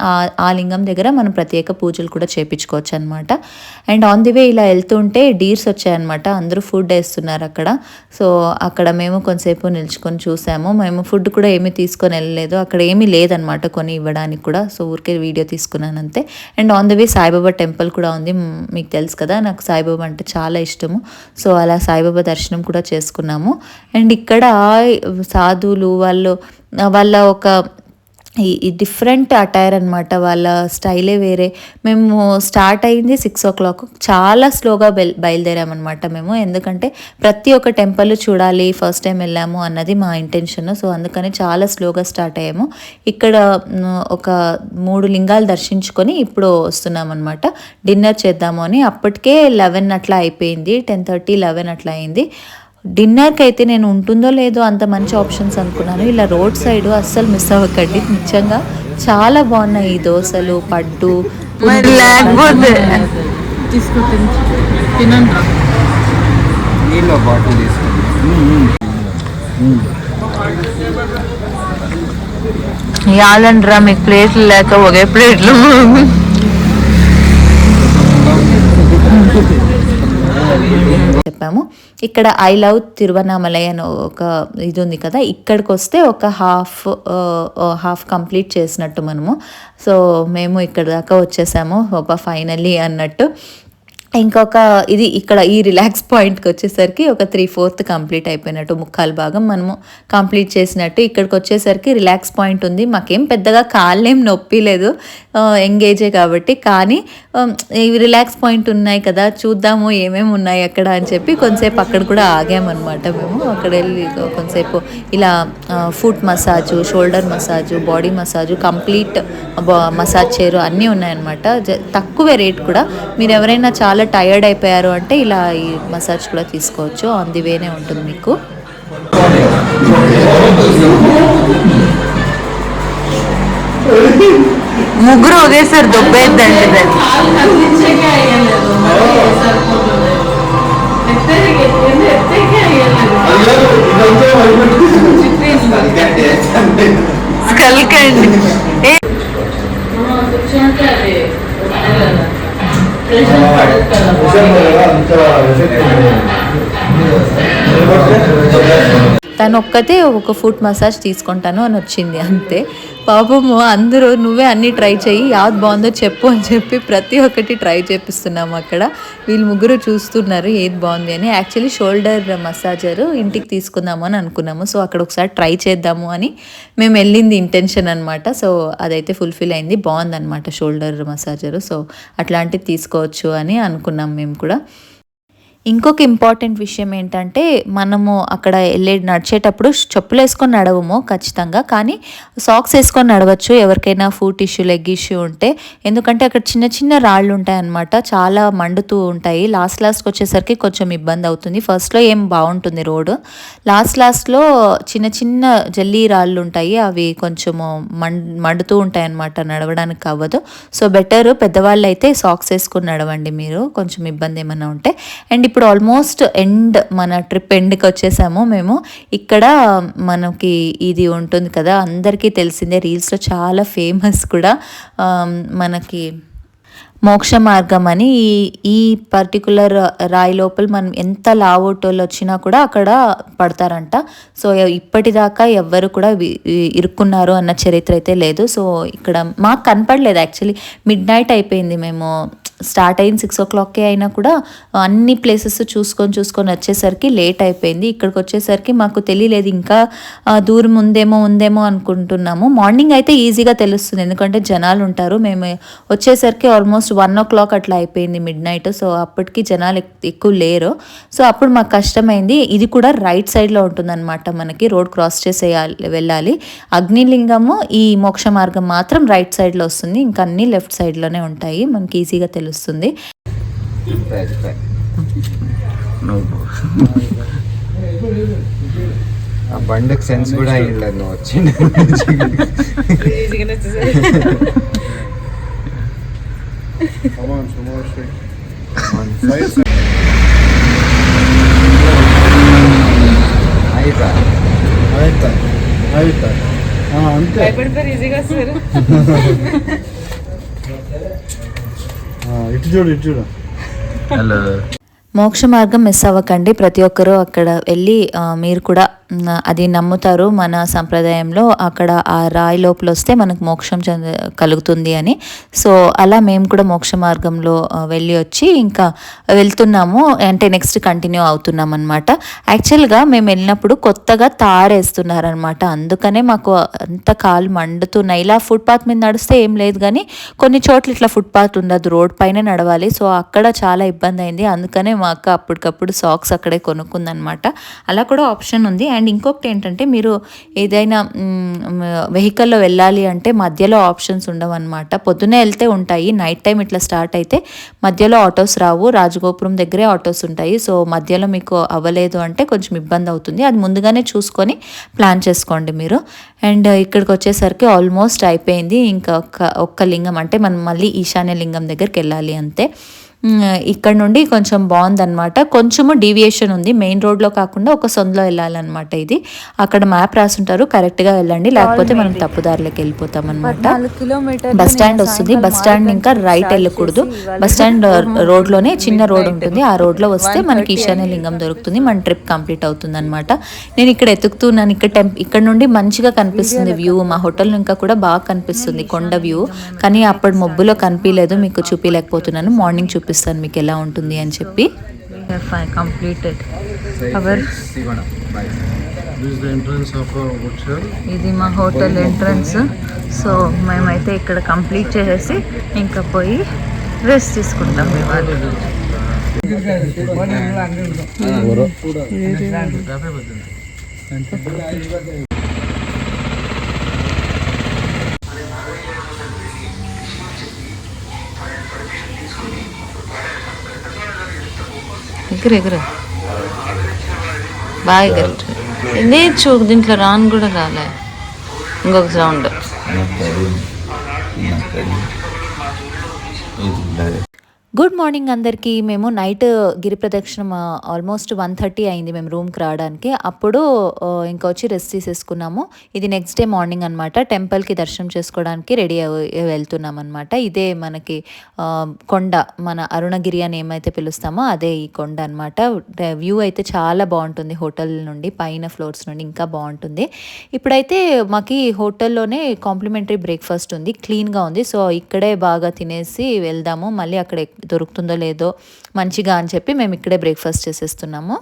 ఆ లింగం దగ్గర మనం ప్రత్యేక పూజలు కూడా చేయించుకోవచ్చు అనమాట. అండ్ ఆన్ ది వే ఇలా వెళ్తుంటే డీర్స్ వచ్చాయన్నమాట. అందరూ ఫుడ్ వేస్తున్నారు అక్కడ. సో అక్కడ మేము కొంతసేపు నిల్చుకొని చూసాము. మేము ఫుడ్ కూడా ఏమీ తీసుకొని వెళ్ళలేదు. అక్కడ ఏమీ లేదనమాట కొని ఇవ్వడానికి కూడా. సో ఊరికే వీడియో తీసుకున్నాను అంతే. And on the way Saibaba temple కూడా ఉంది. మీకు తెలుసు కదా, నాకు సాయిబాబా అంటే చాలా ఇష్టము. సో అలా సాయిబాబా దర్శనం కూడా చేసుకున్నాము. అండ్ ఇక్కడ సాధువులు వాళ్ళ ఒక ఈ డిఫరెంట్ అటైర్ అనమాట. వాళ్ళ స్టైలే వేరే. మేము స్టార్ట్ అయింది 6 o'clock. చాలా స్లోగా బయలుదేరామన్నమాట మేము. ఎందుకంటే ప్రతి ఒక్క టెంపుల్ చూడాలి, ఫస్ట్ టైం వెళ్ళాము అన్నది మా ఇంటెన్షన్. సో అందుకని చాలా స్లోగా స్టార్ట్ అయ్యాము. ఇక్కడ ఒక 3 లింగాలు దర్శించుకొని ఇప్పుడు వస్తున్నాం అనమాట. డిన్నర్ చేద్దాము అని. అప్పటికే 11 అట్లా అయిపోయింది. 10:30, 11 అట్లా అయింది. డిన్నర్కి అయితే నేను ఉంటుందో లేదో అంత మంచి ఆప్షన్స్ అనుకున్నాను. ఇలా రోడ్ సైడ్ అస్సలు మిస్ అవ్వకండి. నిజంగా చాలా బాగున్నాయి ఈ దోశలు, పడ్డు. తీసుకో తినండి. నీళ్ళు బాటిల్ తీసుకుంటాం. ఇవ్వాలంటారా మీకు ప్లేట్లు లేక ఒకే ప్లేట్లు. చెప్పాము. ఇక్కడ ఐ లవ్ తిరువన్నామలై అని ఒక ఇది ఉంది కదా, ఇక్కడికి వస్తే ఒక హాఫ్ కంప్లీట్ చేసినట్టు మనము. సో మేము ఇక్కడ దాకా వచ్చేసాము ఫైనల్లీ అన్నట్టు. ఇంకొక ఇది ఇక్కడ ఈ రిలాక్స్ పాయింట్కి వచ్చేసరికి ఒక 3/4 కంప్లీట్ అయిపోయినట్టు, 3/4 భాగం మనము కంప్లీట్ చేసినట్టు. ఇక్కడికి వచ్చేసరికి రిలాక్స్ పాయింట్ ఉంది. మాకేం పెద్దగా కాళ్ళేం నొప్పి లేదు, ఎంగేజే కాబట్టి. కానీ ఇవి రిలాక్స్ పాయింట్ ఉన్నాయి కదా, చూద్దాము ఏమేమి ఉన్నాయి అక్కడ అని చెప్పి కొంతసేపు అక్కడ కూడా ఆగామన్నమాట మేము. అక్కడ వెళ్ళి కొంతసేపు ఇలా foot massage, shoulder massage, body massage, complete massage chair అన్నీ ఉన్నాయన్నమాట. తక్కువే రేట్ కూడా. మీరు ఎవరైనా చాలా టైర్డ్ అయిపోయారు అంటే ఇలా ఈ మసాజ్ కూడా తీసుకోవచ్చు. ఆన్ ది వేనే ఉంటుంది మీకు. ముగ్గురు ఒకేసారి దొబ్బేద్దండి. స్కల్కండి తను ఒక్కతే ఒక ఫుట్ మసాజ్ తీసుకుంటాను అని వచ్చింది అంతే. పాపము అందరూ నువ్వే అన్నీ ట్రై చేయి, యాద్ బాగుందో చెప్పు అని చెప్పి ప్రతి ఒక్కటి ట్రై చేపిస్తున్నాము అక్కడ. వీళ్ళు ముగ్గురు చూస్తున్నారు ఏది బాగుంది అని. యాక్చువల్లీ షోల్డర్ మసాజర్ ఇంటికి తీసుకుందాము అని అనుకున్నాము. సో అక్కడ ఒకసారి ట్రై చేద్దాము అని మేము వెళ్ళింది ఇంటెన్షన్ అనమాట. సో అదైతే ఫుల్ఫిల్ అయింది. బాగుందన్నమాట షోల్డర్ మసాజర్. సో అట్లాంటివి తీసుకోవచ్చు అని అనుకున్నాం మేము కూడా. ఇంకొక ఇంపార్టెంట్ విషయం ఏంటంటే, మనము అక్కడ నడిచేటప్పుడు చెప్పులు వేసుకొని నడవము ఖచ్చితంగా, కానీ సాక్స్ వేసుకొని నడవచ్చు ఎవరికైనా ఫుట్ ఇష్యూ, లెగ్ ఇష్యూ ఉంటే. ఎందుకంటే అక్కడ చిన్న చిన్న రాళ్ళు ఉంటాయి అన్నమాట, చాలా మండుతూ ఉంటాయి. లాస్ట్కి వచ్చేసరికి కొంచెం ఇబ్బంది అవుతుంది. ఫస్ట్లో ఏం బాగుంటుంది రోడ్డు, లాస్ట్లో చిన్న చిన్న జల్లీ రాళ్ళు ఉంటాయి, అవి కొంచెము మండుతూ ఉంటాయి అన్నమాట, నడవడానికి అవ్వదు. సో బెటర్ పెద్దవాళ్ళు అయితే సాక్స్ వేసుకొని నడవండి మీరు, కొంచెం ఇబ్బంది ఏమైనా ఉంటే. అండ్ ఇప్పుడు ఆల్మోస్ట్ మన ట్రిప్ ఎండ్కి వచ్చేసాము మేము. ఇక్కడ మనకి ఇది ఉంటుంది కదా, అందరికీ తెలిసిందే, రీల్స్లో చాలా ఫేమస్ కూడా, మనకి మోక్ష మార్గం అని. ఈ పర్టికులర్ రాయి లోపల మనం ఎంత లావోటోళ్ళు వచ్చినా కూడా అక్కడ పడతారంట. సో ఇప్పటిదాకా ఎవ్వరు కూడా ఇరుక్కున్నారు అన్న చరిత్ర అయితే లేదు. సో ఇక్కడ మాకు కనపడలేదు. యాక్చువల్లీ మిడ్ నైట్ అయిపోయింది మేము స్టార్ట్ అయిన 6 o'clockకే అయినా కూడా అన్ని ప్లేసెస్ చూసుకొని వచ్చేసరికి లేట్ అయిపోయింది. ఇక్కడికి వచ్చేసరికి మాకు తెలియలేదు, ఇంకా దూరం ఉందేమో అనుకుంటున్నాము. మార్నింగ్ అయితే ఈజీగా తెలుస్తుంది ఎందుకంటే జనాలు ఉంటారు. మేము వచ్చేసరికి ఆల్మోస్ట్ 1 o'clock అట్లా అయిపోయింది మిడ్నైట్. సో అప్పటికి జనాలు ఎక్కువ లేరు. సో అప్పుడు మాకు కష్టమైంది. ఇది కూడా రైట్ సైడ్లో ఉంటుందన్నమాట, మనకి రోడ్ క్రాస్ చేసేయాలి వెళ్ళాలి. అగ్నిలింగము ఈ మోక్ష మార్గం మాత్రం రైట్ సైడ్లో వస్తుంది, ఇంకా అన్ని లెఫ్ట్ సైడ్లోనే ఉంటాయి. మనకి ఈజీగా తెలుస్తుంది. ఆ బండికి సెన్స్ కూడా అయ్యింది నువ్వు వచ్చింది. అంతే ఇటు చూడు. హలో. మోక్ష మార్గం మిస్ అవ్వకండి. ప్రతి ఒక్కరూ అక్కడ వెళ్ళి మీరు కూడా అది నమ్ముతారు మన సంప్రదాయంలో, అక్కడ ఆ రాయి లోపల వస్తే మనకు మోక్షం కలుగుతుంది అని. సో అలా మేము కూడా మోక్ష మార్గంలో వెళ్ళి వచ్చి ఇంకా వెళ్తున్నాము, అంటే నెక్స్ట్ కంటిన్యూ అవుతున్నాం అనమాట. యాక్చువల్గా మేము వెళ్ళినప్పుడు కొత్తగా తారేస్తున్నారనమాట, అందుకనే మాకు అంత కాలు మండుతున్నాయి. ఇలా ఫుట్పాత్ మీద నడిస్తే ఏం లేదు, కానీ కొన్ని చోట్ల ఇట్లా ఫుట్పాత్ ఉండదు, రోడ్ పైన నడవాలి. సో అక్కడ చాలా ఇబ్బంది అయింది. అందుకనే మా అక్క అప్పటికప్పుడు సాక్స్ అక్కడే కొనుక్కుందనమాట. అలా కూడా ఆప్షన్ ఉంది. అండ్ ఇంకొకటి ఏంటంటే, మీరు ఏదైనా వెహికల్లో వెళ్ళాలి అంటే మధ్యలో ఆప్షన్స్ ఉండవు అనమాట. పొద్దునే వెళ్తే ఉంటాయి, నైట్ టైం ఇట్లా స్టార్ట్ అయితే మధ్యలో ఆటోస్ రావు. రాజగోపురం దగ్గరే ఆటోస్ ఉంటాయి. సో మధ్యలో మీకు అవ్వలేదు అంటే కొంచెం ఇబ్బంది అవుతుంది. అది ముందుగానే చూసుకొని ప్లాన్ చేసుకోండి మీరు. అండ్ ఇక్కడికి వచ్చేసరికి ఆల్మోస్ట్ అయిపోయింది. ఇంకా ఒక్క లింగం, అంటే మనం మళ్ళీ ఈశాన్య లింగం దగ్గరికి వెళ్ళాలి అంతే. ఇక్కడ నుండి కొంచెం బాగుందన్నమాట. కొంచెము డీవియేషన్ ఉంది, మెయిన్ రోడ్లో కాకుండా ఒక సొంతలో వెళ్ళాలన్నమాట. ఇది అక్కడ మ్యాప్ రాసుంటారు, కరెక్ట్గా వెళ్ళండి, లేకపోతే మనం తప్పుదారిలోకి వెళ్ళిపోతాం అనమాట. బస్ స్టాండ్ వస్తుంది, బస్ స్టాండ్ ఇంకా రైట్ వెళ్ళకూడదు. బస్ స్టాండ్ రోడ్లోనే చిన్న రోడ్ ఉంటుంది, ఆ రోడ్లో వస్తే మనకి ఈశాన్య లింగం దొరుకుతుంది. మన ట్రిప్ కంప్లీట్ అవుతుంది అనమాట. నేను ఇక్కడ ఎతుకుతున్నాను, ఇక్కడ నుండి మంచిగా కనిపిస్తుంది వ్యూ. మా హోటల్ ఇంకా కూడా బాగా కనిపిస్తుంది కొండ వ్యూ, కానీ అప్పుడు మబ్బులో కనిపించలేదు, మీకు చూపించలేకపోతున్నాను. మార్నింగ్ చూపిస్తాను మీకు ఎలా ఉంటుంది అని చెప్పి. ఇది మా హోటల్ ఎంట్రన్స్. సో మేమైతే ఇక్కడ కంప్లీట్ చేసేసి ఇంకా పోయి రెస్ట్ తీసుకుంటాం ఇవాళ. ఎగురు బాగా ఎగురు. ఇదే దీంట్లో రాను కూడా రాలే. ఇంకొక సౌండ్. గుడ్ మార్నింగ్ అందరికీ. మేము నైట్ గిరి ప్రదక్షిణం ఆల్మోస్ట్ 1:30 అయింది మేము రూమ్కి రావడానికి. అప్పుడు ఇంకా వచ్చి రెస్ట్ తీసేసుకున్నాము. ఇది నెక్స్ట్ డే మార్నింగ్ అనమాట. టెంపుల్కి దర్శనం చేసుకోవడానికి రెడీ వెళ్తున్నాం అనమాట. ఇదే మనకి కొండ, మన అరుణగిరి అని ఏమైతే పిలుస్తామో అదే ఈ కొండ అనమాట. వ్యూ అయితే చాలా బాగుంటుంది, హోటల్ నుండి పైన ఫ్లోర్స్ నుండి ఇంకా బాగుంటుంది. ఇప్పుడైతే మాకు హోటల్లోనే కాంప్లిమెంటరీ బ్రేక్ఫాస్ట్ ఉంది, క్లీన్గా ఉంది. సో ఇక్కడే బాగా తినేసి వెళ్దాము, మళ్ళీ అక్కడ దొరుకుతుందో లేదో మంచిగా అని చెప్పి మేము ఇక్కడే బ్రేక్ఫాస్ట్ చేసేస్తున్నాము.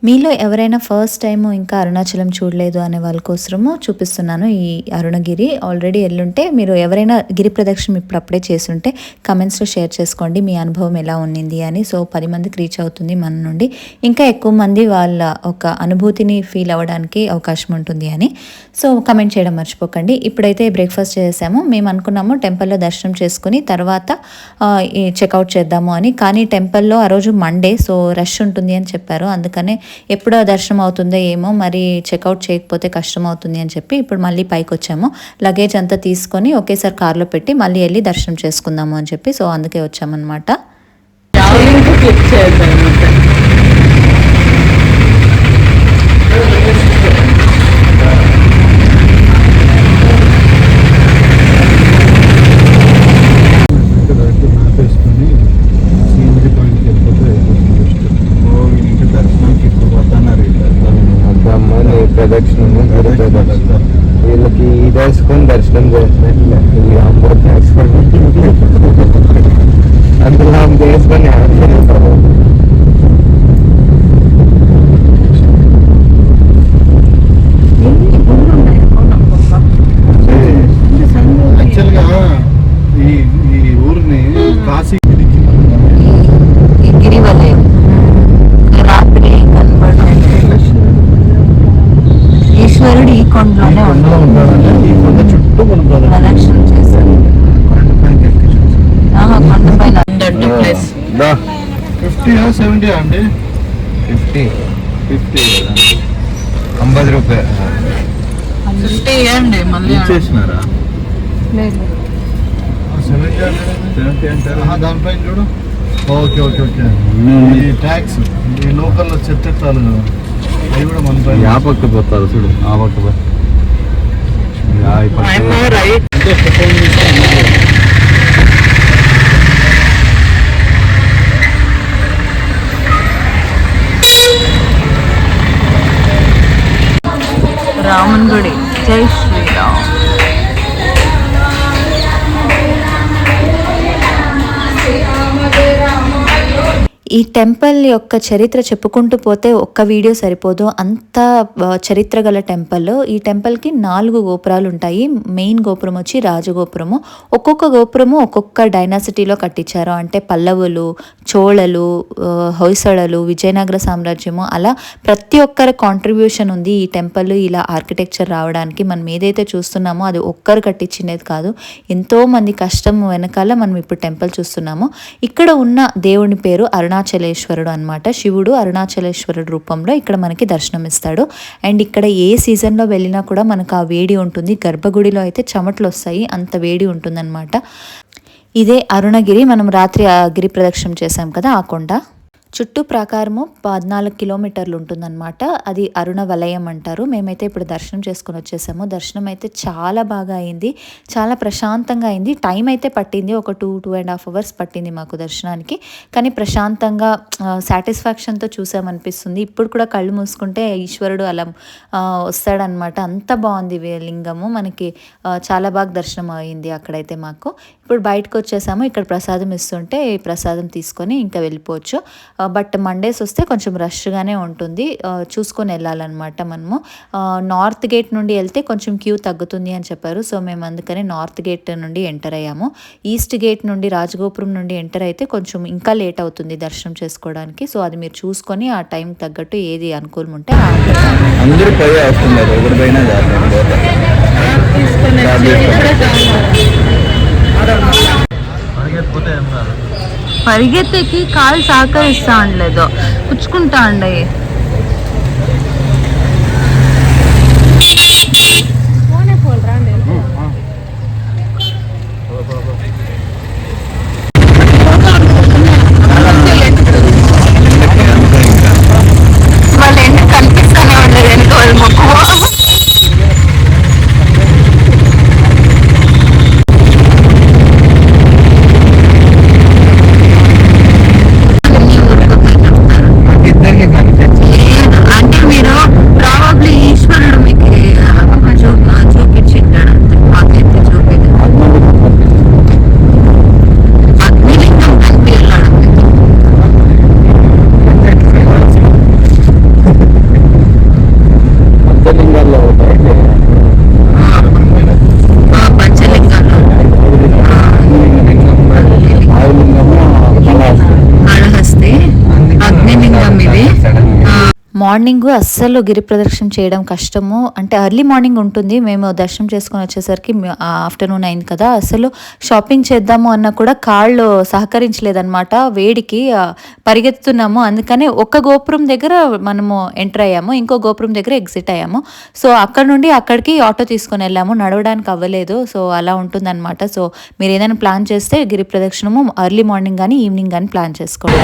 మీలో ఎవరైనా ఫస్ట్ టైం ఇంకా అరుణాచలం చూడలేదు అనే వాళ్ళ కోసము చూపిస్తున్నాను ఈ అరుణగిరి. ఆల్రెడీ వెళ్ళుంటే మీరు ఎవరైనా గిరి ప్రదక్షిణ ఇప్పుడప్పుడే చేస్తుంటే కమెంట్స్లో షేర్ చేసుకోండి మీ అనుభవం ఎలా ఉన్నింది అని. సో 10 మందికి రీచ్ అవుతుంది మన నుండి, ఇంకా ఎక్కువ మంది వాళ్ళ ఒక అనుభూతిని ఫీల్ అవ్వడానికి అవకాశం ఉంటుంది అని. సో కమెంట్ చేయడం మర్చిపోకండి. ఇప్పుడైతే బ్రేక్ఫాస్ట్ చేసాము. మేము అనుకున్నాము టెంపుల్లో దర్శనం చేసుకుని తర్వాత చెక్అవుట్ చేద్దాము అని, కానీ టెంపుల్లో ఆ రోజు మండే, సో రష్ ఉంటుంది అని చెప్పారు. అందుకనే ఎప్పుడో దర్శనం అవుతుందో ఏమో, మరి చెక్అవుట్ చేయకపోతే కష్టం అవుతుంది అని చెప్పి ఇప్పుడు మళ్ళీ పైకి వచ్చాము. లగేజ్ అంతా తీసుకొని ఒకేసారి కార్లో పెట్టి మళ్ళీ వెళ్ళి దర్శనం చేసుకుందాము అని చెప్పి, సో అందుకే వచ్చామన్నమాట. కాశీ ఈ గిరివలయం రాత్రి కనబడే ఈశ్వరుడు ఈ కొండలోనే కొండలో ఉంటాడంటే ఈ కొండ చుట్టూ మనం ప్రదక్షిణ చేశారు. కొండపైన ప్లేస్ 50 70 అండి 50 50 50 రూపాయలు 50 ఇవ్వండి మళ్ళీ ఇచ్చేసినారా? లేదు 70 అంటారా? దానిపైన చూడు. ఓకే ఓకే ఓకే ఈ ట్యాక్స్ ఈ లోకల్లో చెత్తెత్తాలి కదా అవి కూడా మన పైన. ఆ పక్క పోతారు చూడు, ఆ పక్క పో. రైట్ అంటే ఫోన్ చేసి రామన్ గుడి. జై శ్రీరామ్. ఈ టెంపుల్ యొక్క చరిత్ర చెప్పుకుంటూ పోతే ఒక్క వీడియో సరిపోదు, అంత చరిత్ర గల టెంపుల్. ఈ టెంపుల్కి 4 గోపురాలు ఉంటాయి. మెయిన్ గోపురం వచ్చి రాజగోపురము. ఒక్కొక్క గోపురము ఒక్కొక్క డైనాసిటీలో కట్టించారు. అంటే పల్లవులు, చోళలు, హొయసళలు, విజయనగర సామ్రాజ్యము, అలా ప్రతి ఒక్కరి కాంట్రిబ్యూషన్ ఉంది ఈ టెంపుల్ ఇలా ఆర్కిటెక్చర్ రావడానికి. మనం ఏదైతే చూస్తున్నామో అది ఒక్కరు కట్టించినది కాదు, ఎంతో మంది కష్టం వెనకాల మనం ఇప్పుడు టెంపుల్ చూస్తున్నాము. ఇక్కడ ఉన్న దేవుని పేరు అరుణాచలేశ్వరుడు అనమాట. శివుడు అరుణాచలేశ్వరుడు రూపంలో ఇక్కడ మనకి దర్శనమిస్తాడు. అండ్ ఇక్కడ ఏ సీజన్లో వెళ్ళినా కూడా మనకు ఆ వేడి ఉంటుంది. గర్భగుడిలో అయితే చెమటలు వస్తాయి, అంత వేడి ఉంటుందన్నమాట. ఇదే అరుణగిరి. మనం రాత్రి ఆ గిరి ప్రదక్షిణ చేసాం కదా, ఆ కొండ. చుట్టూ ప్రాకారము 14 కిలోమీటర్లు ఉంటుందన్నమాట. అది అరుణ వలయం అంటారు. మేమైతే ఇప్పుడు దర్శనం చేసుకుని వచ్చేసాము. దర్శనం అయితే చాలా బాగా అయింది, చాలా ప్రశాంతంగా అయింది. టైం అయితే పట్టింది, ఒక 2.5 అవర్స్ పట్టింది మాకు దర్శనానికి. కానీ ప్రశాంతంగా సాటిస్ఫాక్షన్తో చూసామనిపిస్తుంది. ఇప్పుడు కూడా కళ్ళు మూసుకుంటే ఈశ్వరుడు అలా వస్తాడనమాట. అంత బాగుంది లింగము మనకి. చాలా బాగా దర్శనం అయింది అక్కడైతే మాకు. ఇప్పుడు బయటకు వచ్చేసాము. ఇక్కడ ప్రసాదం ఇస్తుంటే ప్రసాదం తీసుకొని ఇంకా వెళ్ళిపోవచ్చు. బట్ మండేస్ వస్తే కొంచెం రష్గానే ఉంటుంది, చూసుకొని వెళ్ళాలన్నమాట మనము. నార్త్ గేట్ నుండి వెళ్తే కొంచెం క్యూ తగ్గుతుంది అని చెప్పారు. సో మేము అందుకని నార్త్ గేట్ నుండి ఎంటర్ అయ్యాము. ఈస్ట్ గేట్ నుండి రాజగోపురం నుండి ఎంటర్ అయితే కొంచెం ఇంకా లేట్ అవుతుంది దర్శనం చేసుకోవడానికి. సో అది మీరు చూసుకొని ఆ టైం తగ్గట్టు ఏది అనుకూలం ఉంటే అందరూ పోయి వస్తుంది, ఒకటి పైన పరిగెత్తేకి కాలు సహకరిస్తా ఉండలేదు, పుచ్చుకుంటా అండి. వాళ్ళు ఎందుకు కనిపిస్తానే ఉండదు వెనుక వాళ్ళు మొక్కువ. అంటే మీరు ప్రాబబ్లీ ఈశ్వరుడు మీకు చూపించింటాడు అంతే, మాకైతే చూపించదు. అగ్నిలింగం కనిపించాడు మీకు. పంచలింగాలు కాళహస్తి అగ్నిలింగం ఇది. మార్నింగ్ అస్సలు గిరి ప్రదక్షిణ చేయడం కష్టము. అంటే ఎర్లీ మార్నింగ్ ఉంటుంది, మేము దర్శనం చేసుకొని వచ్చేసరికి ఆఫ్టర్నూన్ అయింది కదా. అసలు షాపింగ్ చేద్దాము అన్న కూడా కాళ్ళు సహకరించలేదన్నమాట, వేడికి పరిగెత్తున్నాము. అందుకని ఒక గోపురం దగ్గర మనము ఎంటర్ అయ్యాము, ఇంకో గోపురం దగ్గర ఎగ్జిట్ అయ్యాము. సో అక్కడ నుండి అక్కడికి ఆటో తీసుకొని వెళ్ళాము, నడవడానికి అవ్వలేదు. సో అలా ఉంటుందన్నమాట. సో మీరు ఏదైనా ప్లాన్ చేస్తే గిరి ప్రదక్షిణము ఎర్లీ మార్నింగ్ కానీ ఈవినింగ్ కానీ ప్లాన్ చేసుకోండి.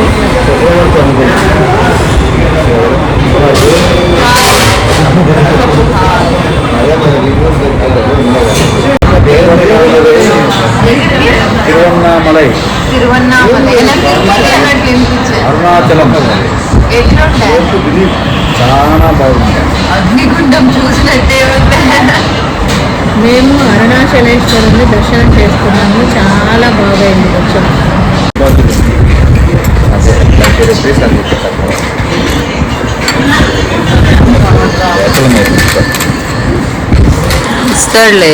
తిరువన్నామలై, అరుణాచలం చాలా బాగుంది. అగ్నిగుండం చూసినట్టే మేము అరుణాచలేశ్వరుని దర్శనం చేసుకున్నాము, చాలా బాగైంది దర్శనం. ఇస్తాడులే.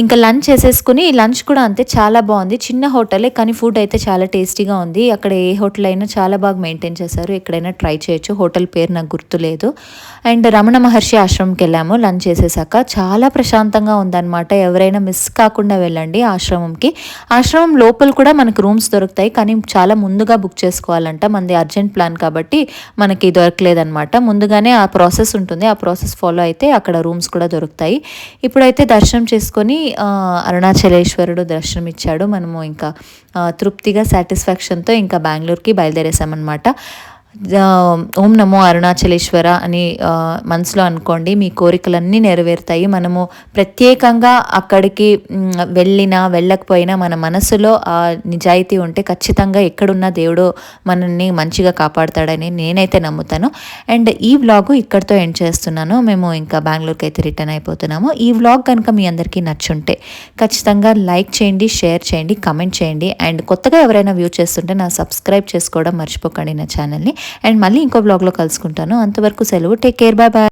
ఇంకా లంచ్ చేసేసుకుని లంచ్ కూడా అంతే చాలా బాగుంది. చిన్న హోటలే కానీ ఫుడ్ అయితే చాలా టేస్టీగా ఉంది. అక్కడ ఏ హోటల్ అయినా చాలా బాగా మెయింటైన్ చేశారు. ఎక్కడైనా ట్రై చేయొచ్చు. హోటల్ పేరు నాకు గుర్తులేదు. అండ్ రమణ మహర్షి ఆశ్రమంకి వెళ్ళాము లంచ్ చేసేసాక. చాలా ప్రశాంతంగా ఉందన్నమాట. ఎవరైనా మిస్ కాకుండా వెళ్ళండి ఆశ్రమంకి. ఆశ్రమం లోపల కూడా మనకు రూమ్స్ దొరుకుతాయి కానీ చాలా ముందుగా బుక్ చేసుకోవాలంట. మనది అర్జెంట్ ప్లాన్ కాబట్టి మనకి దొరకలేదన్నమాట. ముందుగానే ఆ ప్రాసెస్ ఉంటుంది. ఆ ప్రాసెస్ ఫాలో అయితే అక్కడ రూమ్స్ కూడా దొరుకుతాయి. ఇప్పుడైతే దర్శనం చేసుకొని అరుణాచలేశ్వరుడు దర్శనం ఇచ్చాడు. మనము ఇంకా తృప్తిగా సాటిస్ఫాక్షన్తో ఇంకా బెంగళూరుకి బయలుదేరేసామన్నమాట. ఓం నమో అరుణాచలేశ్వర అని మనసులో అనుకోండి. మీ కోరికలన్నీ నెరవేరుతాయి. మనము ప్రత్యేకంగా అక్కడికి వెళ్ళకపోయినా మన మనసులో ఆ నిజాయితీ ఉంటే ఖచ్చితంగా ఎక్కడున్న దేవుడు మనల్ని మంచిగా కాపాడుతాడని నేనైతే నమ్ముతాను. అండ్ ఈ వ్లాగ్ ఇక్కడితో ఎండ్ చేస్తున్నాను. మేము ఇంకా బెంగళూరుకి అయితే రిటర్న్ అయిపోతున్నాము. ఈ వ్లాగ్ కనుక మీ అందరికీ నచ్చుంటే ఖచ్చితంగా లైక్ చేయండి, షేర్ చేయండి, కమెంట్ చేయండి. అండ్ కొత్తగా ఎవరైనా వ్యూ చేస్తుంటే నా సబ్స్క్రైబ్ చేసుకోవడం మర్చిపోకండి నా ఛానల్ని. అండ్ మళ్ళీ ఇంకో బ్లాగ్లో కలుసుకుంటాను. అంతవరకు సెలవు. Take care. Bye bye.